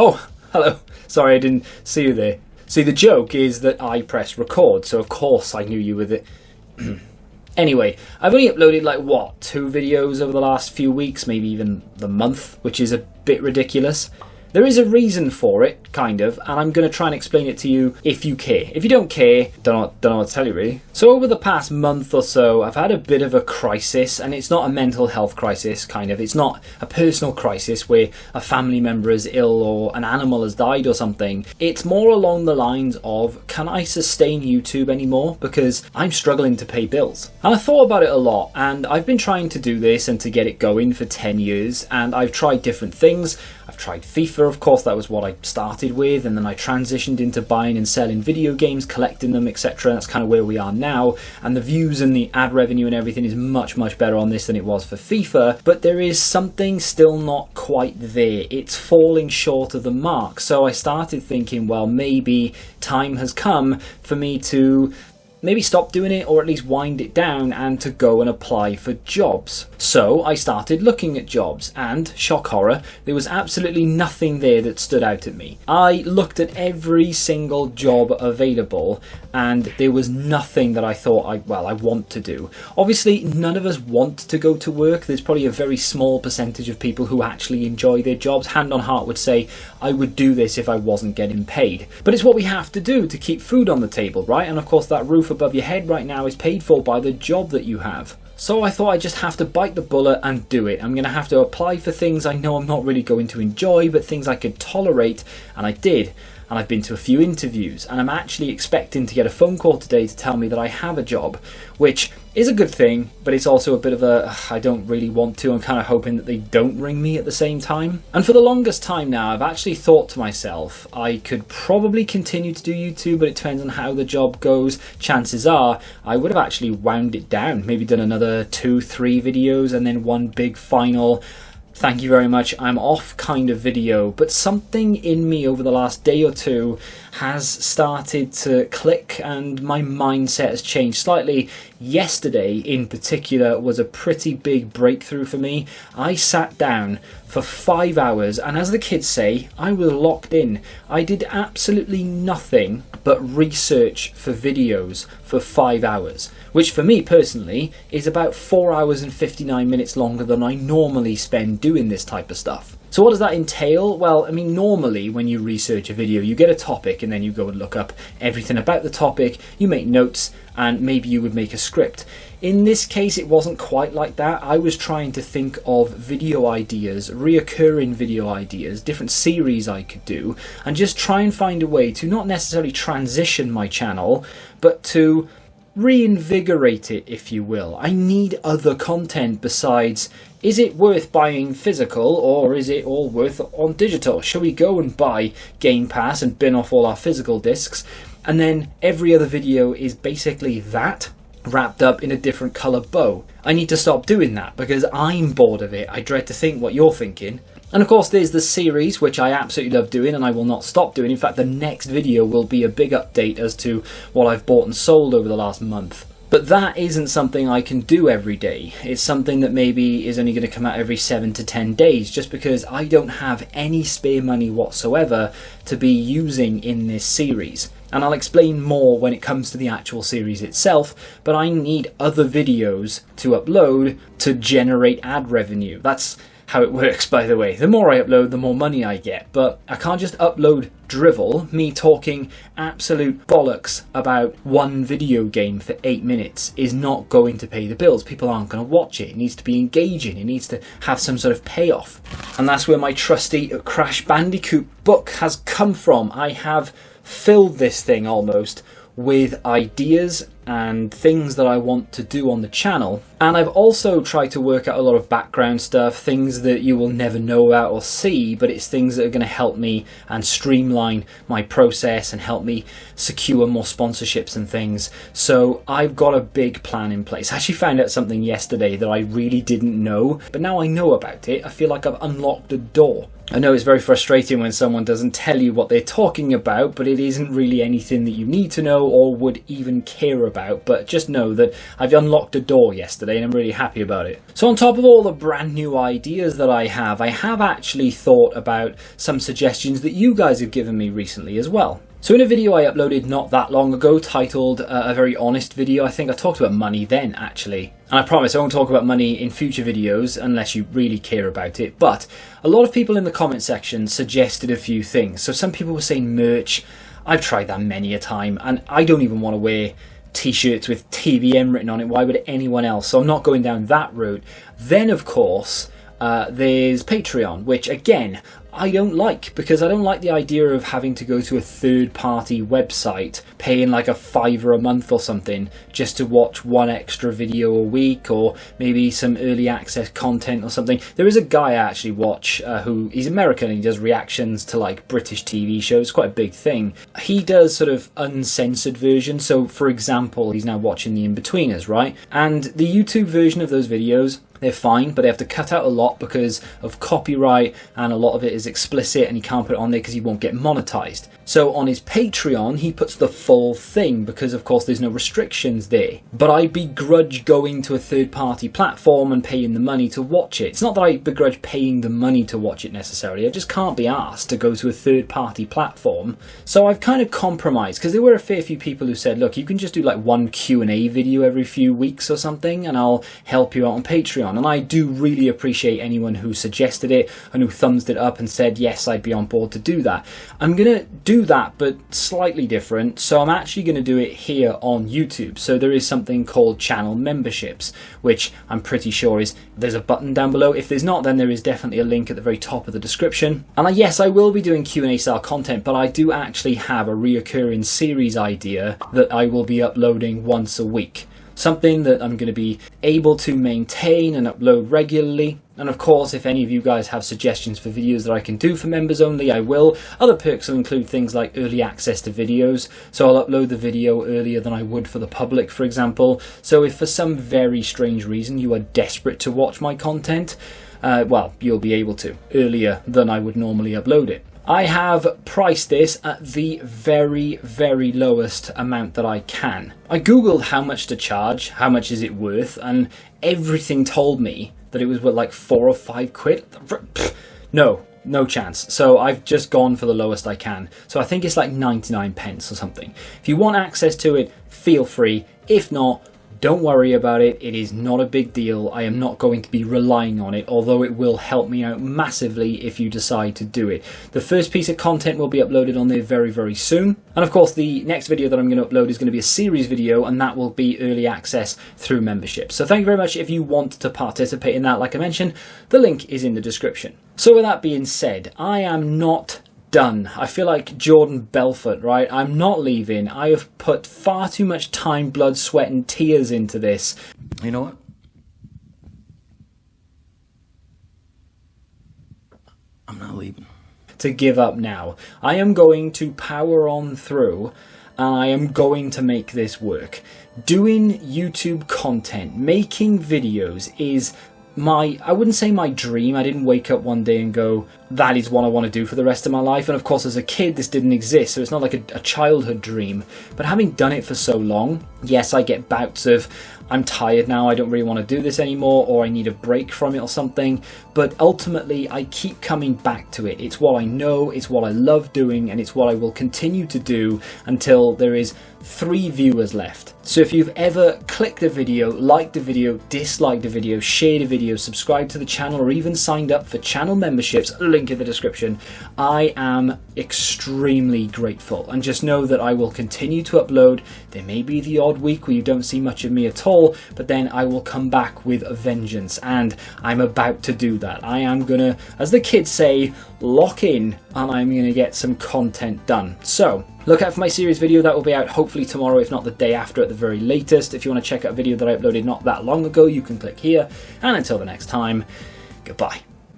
Oh, hello. Sorry, I didn't see you there. See, the joke is that I pressed record, so of course I knew you with it. Anyway, I've only uploaded, 2 videos over the last few weeks, maybe even the month, which is a bit ridiculous. There is a reason for it, kind of, and I'm going to try and explain it to you if you care. If you don't care, don't know what to tell you really. So over the past month or so, I've had a bit of a crisis, and it's not a mental health crisis, kind of. It's not a personal crisis where a family member is ill or an animal has died or something. It's more along the lines of, can I sustain YouTube anymore? Because I'm struggling to pay bills. And I thought about it a lot, and I've been trying to do this and to get it going for 10 years, and I've tried different things. I've tried FIFA, of course, that was what I started with, and then I transitioned into buying and selling video games, collecting them, etc. That's kind of where we are now, and the views and the ad revenue and everything is much better on this than it was for FIFA, but there is something still not quite there. It's falling short of the mark, so I started thinking, well, maybe time has come for me to maybe stop doing it, or at least wind it down, and to go and apply for jobs. So I started looking at jobs, and shock horror, there was absolutely nothing there that stood out at me. I looked at every single job available, and there was nothing that I thought I want to do. Obviously, none of us want to go to work. There's probably a very small percentage of people who actually enjoy their jobs. Hand on heart would say, I would do this if I wasn't getting paid. But it's what we have to do to keep food on the table, right? And of course, that roof above your head right now is paid for by the job that you have. So I thought I just have to bite the bullet and do it. I'm going to have to apply for things I know I'm not really going to enjoy, but things I could tolerate, and I did. And I've been to a few interviews, and I'm actually expecting to get a phone call today to tell me that I have a job, which is a good thing, but it's also a bit of a, I don't really want to. I'm kind of hoping that they don't ring me at the same time. And for the longest time now, I've actually thought to myself, I could probably continue to do YouTube, but it depends on how the job goes. Chances are, I would have actually wound it down, maybe done another 2-3 videos, and then one big final thank you very much, I'm off kind of video. But something in me over the last day or two has started to click, and my mindset has changed slightly. Yesterday in particular was a pretty big breakthrough for me. I sat down for 5 hours, and as the kids say, I was locked in. I did absolutely nothing but research for videos for 5 hours, which for me personally is about 4 hours and 59 minutes longer than I normally spend doing this type of stuff. So what does that entail? Well, I mean, normally when you research a video, you get a topic and then you go and look up everything about the topic, you make notes, and maybe you would make a script. In this case, it wasn't quite like that. I was trying to think of video ideas, reoccurring video ideas, different series I could do, and just try and find a way to not necessarily transition my channel, but to reinvigorate it, if you will. I need other content besides, is it worth buying physical, or is it all worth on digital? Shall we go and buy Game Pass and bin off all our physical discs, and then every other video is basically that wrapped up in a different colour bow? I need to stop doing that because I'm bored of it. I dread to think what you're thinking. And of course there's the series, which I absolutely love doing and I will not stop doing. In fact, the next video will be a big update as to what I've bought and sold over the last month. But that isn't something I can do every day. It's something that maybe is only going to come out every 7 to 10 days, just because I don't have any spare money whatsoever to be using in this series. And I'll explain more when it comes to the actual series itself, but I need other videos to upload to generate ad revenue. That's how it works, by the way. The more I upload, the more money I get. But I can't just upload drivel, me talking absolute bollocks about one video game for 8 minutes is not going to pay the bills. People aren't going to watch it. It needs to be engaging. It needs to have some sort of payoff. And that's where my trusty Crash Bandicoot book has come from. I have filled this thing almost with ideas and things that I want to do on the channel. And I've also tried to work out a lot of background stuff, things that you will never know about or see, but it's things that are going to help me and streamline my process and help me secure more sponsorships and things. So I've got a big plan in place. I actually found out something yesterday that I really didn't know, but now I know about it, I feel like I've unlocked a door. I know it's very frustrating when someone doesn't tell you what they're talking about, but it isn't really anything that you need to know or would even care about. But just know that I've unlocked a door yesterday and I'm really happy about it. So on top of all the brand new ideas that I have actually thought about some suggestions that you guys have given me recently as well. So in a video I uploaded not that long ago titled A Very Honest Video, I think I talked about money then actually. And I promise I won't talk about money in future videos unless you really care about it. But a lot of people in the comment section suggested a few things. So some people were saying merch. I've tried that many a time and I don't even want to wear t-shirts with TBM written on it. Why would anyone else? So I'm not going down that route. Then of course there's Patreon, which again I don't like, because I don't like the idea of having to go to a third-party website, paying like $5 a month or something just to watch one extra video a week, or maybe some early access content or something. There is a guy I actually watch who, he's American and he does reactions to like British TV shows, quite a big thing. He does sort of uncensored versions, so for example he's now watching The Inbetweeners, right? And the YouTube version of those videos, they're fine, but they have to cut out a lot because of copyright, and a lot of it is explicit and he can't put it on there because he won't get monetized. So on his Patreon he puts the full thing because of course there's no restrictions there. But I begrudge going to a third-party platform and paying the money to watch it. It's not that I begrudge paying the money to watch it necessarily, I just can't be asked to go to a third-party platform. So I've kind of compromised, because there were a fair few people who said, look, you can just do like one Q&A video every few weeks or something and I'll help you out on Patreon. And I do really appreciate anyone who suggested it and who thumbs it up and said yes, I'd be on board to do that. I'm gonna do that but slightly different, so I'm actually going to do it here on YouTube. So there is something called channel memberships, which I'm pretty sure there's a button down below. If there's not, then there is definitely a link at the very top of the description. And yes, I will be doing Q&A style content, but I do actually have a reoccurring series idea that I will be uploading once a week. Something that I'm going to be able to maintain and upload regularly. And of course, if any of you guys have suggestions for videos that I can do for members only, I will. Other perks will include things like early access to videos. So I'll upload the video earlier than I would for the public, for example. So if for some very strange reason you are desperate to watch my content, well, you'll be able to earlier than I would normally upload it. I have priced this at the very, very lowest amount that I can. I googled how much to charge, how much is it worth, and everything told me that it was worth like 4 or 5 quid. No chance. So I've just gone for the lowest I can. So I think it's like 99 pence or something. If you want access to it, feel free. If not, don't worry about it. It is not a big deal. I am not going to be relying on it, although it will help me out massively if you decide to do it. The first piece of content will be uploaded on there very, very soon. And of course, the next video that I'm going to upload is going to be a series video, and that will be early access through membership. So thank you very much if you want to participate in that. Like I mentioned, the link is in the description. So with that being said, I am not done. I feel like Jordan Belfort, right? I'm not leaving. I have put far too much time, blood, sweat and tears into this. You know what? I'm not leaving. To give up now. I am going to power on through, and I am going to make this work. Doing YouTube content, making videos is I wouldn't say my dream. I didn't wake up one day and go, that is what I want to do for the rest of my life. And of course, as a kid, this didn't exist, so it's not like a childhood dream. But having done it for so long, yes, I get bouts of, I'm tired now, I don't really want to do this anymore, or I need a break from it or something. But ultimately, I keep coming back to it. It's what I know, it's what I love doing, and it's what I will continue to do until there is 3 viewers left. So if you've ever clicked a video, liked a video, disliked a video, shared a video, subscribed to the channel, or even signed up for channel memberships, link in the description, I am extremely grateful. And just know that I will continue to upload. There may be the odd week where you don't see much of me at all, but then I will come back with a vengeance, and I'm about to do that. I am gonna, as the kids say, lock in, and I'm gonna get some content done. So look out for my series video. That will be out hopefully tomorrow, if not the day after at the very latest. If you want to check out a video that I uploaded not that long ago, you can click here. And until the next time, goodbye.